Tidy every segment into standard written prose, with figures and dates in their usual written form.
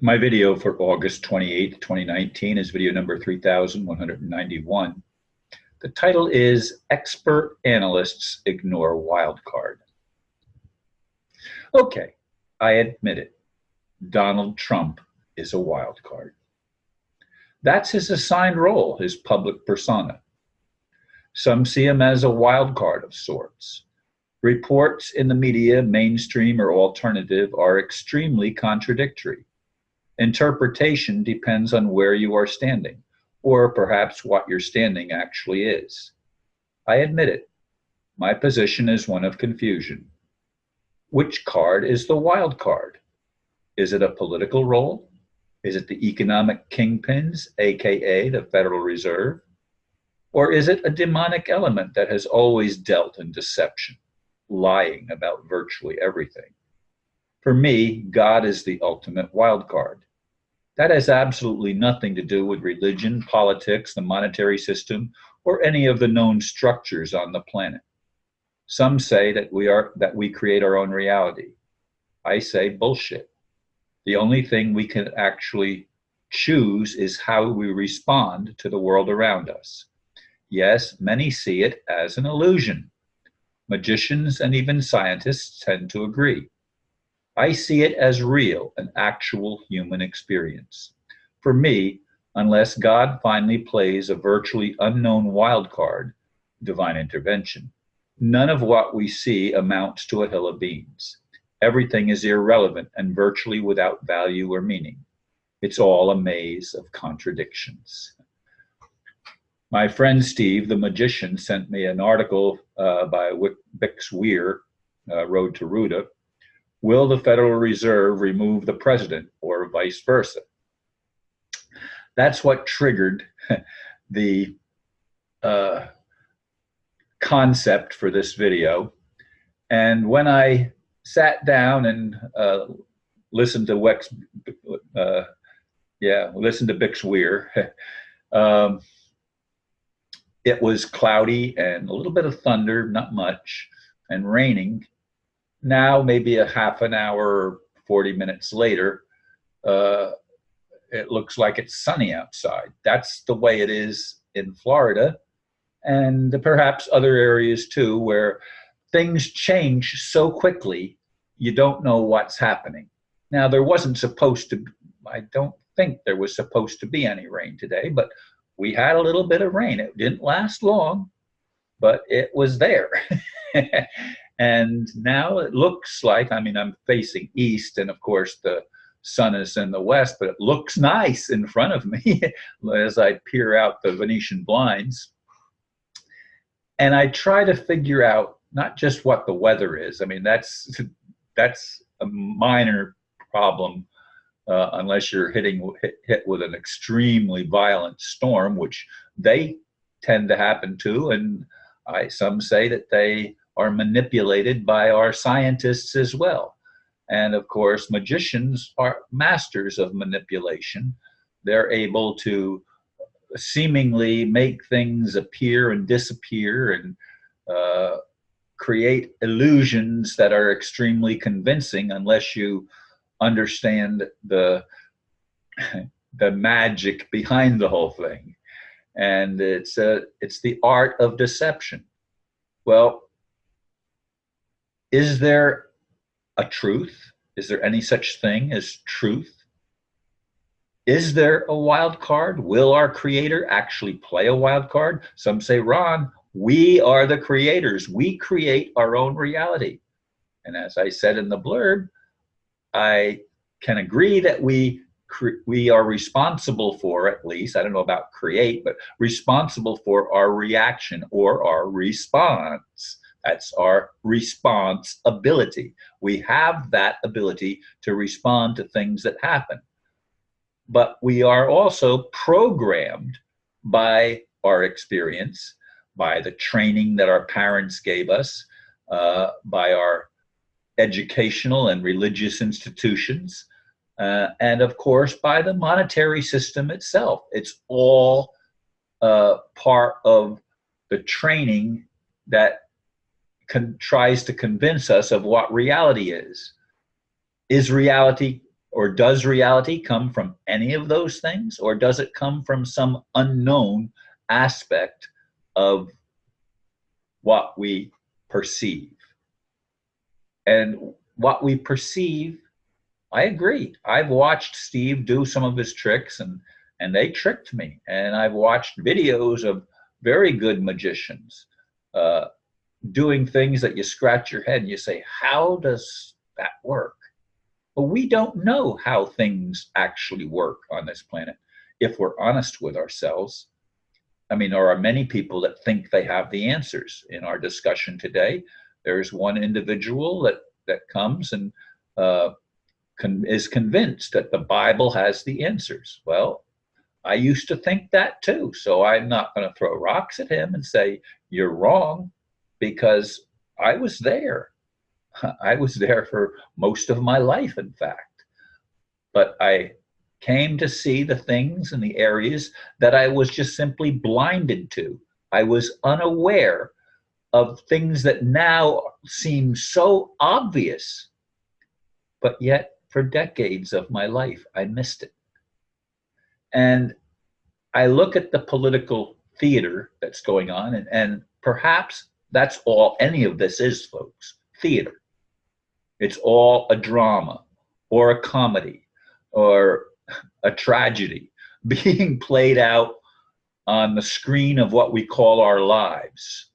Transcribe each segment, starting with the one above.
My video for August 28th, 2019 is video number 3191. The title is Expert Analysts Ignore Wildcard. Okay, I admit it. Donald Trump is a wildcard. That's his assigned role, his public persona. Some see him as a wildcard of sorts. Reports in the media, mainstream or alternative, are extremely contradictory. Interpretation depends on where you are standing, or perhaps what your standing actually is. I admit it. My position is one of confusion. Which card is the wild card? Is it a political role? Is it the economic kingpins, aka the Federal Reserve? Or is it a demonic element that has always dealt in deception, lying about virtually everything? For me, God is the ultimate wild card. That has absolutely nothing to do with religion, politics, the monetary system, or any of the known structures on the planet. Some say that we create our own reality. I say bullshit. The only thing we can actually choose is how we respond to the world around us. Yes, many see it as an illusion. Magicians and even scientists tend to agree. I see it as real, an actual human experience. For me, unless God finally plays a virtually unknown wild card, divine intervention, none of what we see amounts to a hill of beans. Everything is irrelevant and virtually without value or meaning. It's all a maze of contradictions. My friend Steve, the magician, sent me an article by Bix Weir, Road to Ruta. Will the Federal Reserve remove the president or vice versa? That's what triggered the concept for this video. And when I sat down and listened to Bix Weir, it was cloudy and a little bit of thunder, not much, and raining. Now, maybe a half an hour or 40 minutes later, it looks like it's sunny outside. That's the way it is in Florida and perhaps other areas too, where things change so quickly, you don't know what's happening. Now, I don't think there was supposed to be any rain today, but we had a little bit of rain. It didn't last long, but it was there. And now it looks like, I'm facing east, and of course the sun is in the west, but it looks nice in front of me as I peer out the Venetian blinds. And I try to figure out not just what the weather is. That's a minor problem unless you're hit with an extremely violent storm, which they tend to happen to. And some say that they are manipulated by our scientists as well. And of course, magicians are masters of manipulation. They're able to seemingly make things appear and disappear and create illusions that are extremely convincing unless you understand the magic behind the whole thing. And it's the art of deception. Well, is there a truth? Is there any such thing as truth? Is there a wild card? Will our creator actually play a wild card? Some say, Ron, we are the creators. We create our own reality. And as I said in the blurb, I can agree that we are responsible for, at least, I don't know about create, but responsible for our reaction or our response. That's our responsibility. We have that ability to respond to things that happen. But we are also programmed by our experience, by the training that our parents gave us, by our educational and religious institutions, and of course by the monetary system itself. It's all part of the training that tries to convince us of what reality is. Is reality Or does reality come from any of those things? Or does it come from some unknown aspect of what we perceive? And what we perceive, I agree. I've watched Steve do some of his tricks, and they tricked me. And I've watched videos of very good magicians doing things that you scratch your head and you say, how does that work? But we don't know how things actually work on this planet if we're honest with ourselves. I mean, there are many people that think they have the answers. In our discussion today, there's one individual that comes and is convinced that the Bible has the answers. Well, I used to think that too. So I'm not going to throw rocks at him and say, you're wrong, because I was there. I was there for most of my life, in fact. But I came to see the things in the areas that I was just simply blinded to. I was unaware of things that now seem so obvious, but yet for decades of my life, I missed it. And I look at the political theater that's going on, and perhaps that's all any of this is, folks, theater. It's all a drama or a comedy or a tragedy being played out on the screen of what we call our lives.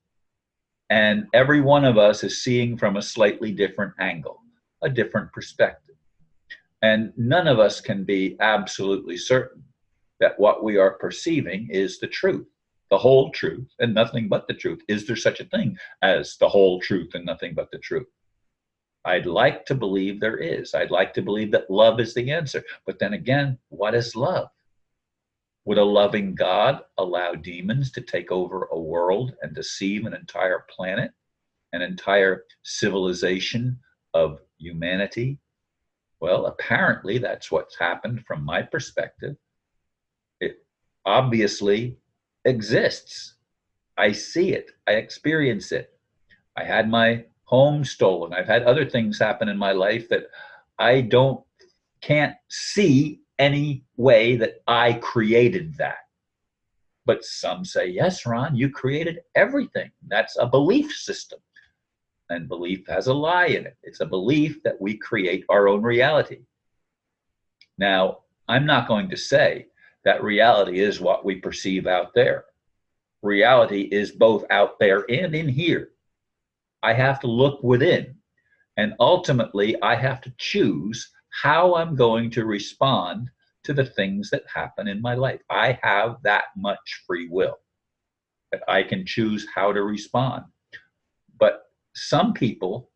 And every one of us is seeing from a slightly different angle, a different perspective. And none of us can be absolutely certain that what we are perceiving is the truth, the whole truth, and nothing but the truth. Is there such a thing as the whole truth and nothing but the truth? I'd like to believe there is. I'd like to believe that love is the answer. But then again, what is love? Would a loving God allow demons to take over a world and deceive an entire planet, an entire civilization of humanity? Well, apparently that's what's happened from my perspective. It obviously exists. I see it. I experience it. I had my home stolen. I've had other things happen in my life that I can't see any way that I created that. But some say, yes, Ron, you created everything. That's a belief system. And belief has a lie in it. It's a belief that we create our own reality. Now, I'm not going to say that reality is what we perceive out there. Reality is both out there and in here. I have to look within, and ultimately I have to choose how I'm going to respond to the things that happen in my life. I have that much free will that I can choose how to respond. But some people,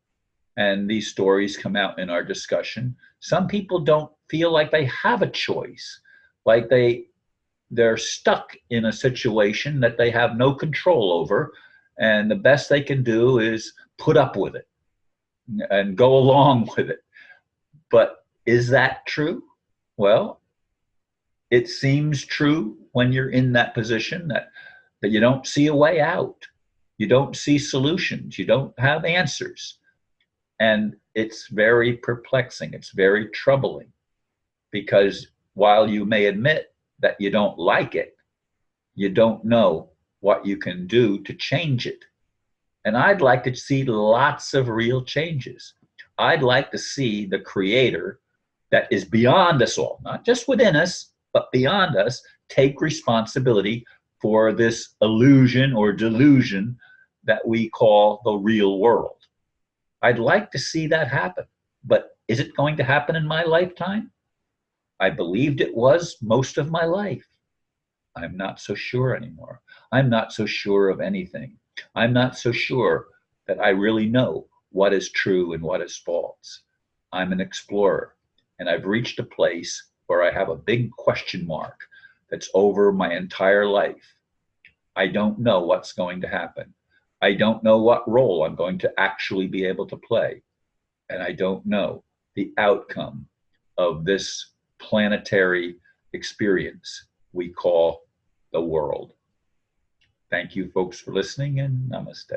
and these stories come out in our discussion, some people don't feel like they have a choice, like they're stuck in a situation that they have no control over, and the best they can do is put up with it and go along with it. But is that true? Well, it seems true when you're in that position that you don't see a way out. You don't see solutions. You don't have answers. And it's very perplexing. It's very troubling, because while you may admit that you don't like it, you don't know what you can do to change it. And I'd like to see lots of real changes. I'd like to see the creator that is beyond us all, not just within us, but beyond us, take responsibility for this illusion or delusion that we call the real world. I'd like to see that happen. But is it going to happen in my lifetime? I believed it was most of my life. I'm not so sure anymore. I'm not so sure of anything. I'm not so sure that I really know what is true and what is false. I'm an explorer, and I've reached a place where I have a big question mark that's over my entire life. I don't know what's going to happen. I don't know what role I'm going to actually be able to play. And I don't know the outcome of this planetary experience we call the world. Thank you, folks, for listening, and namaste.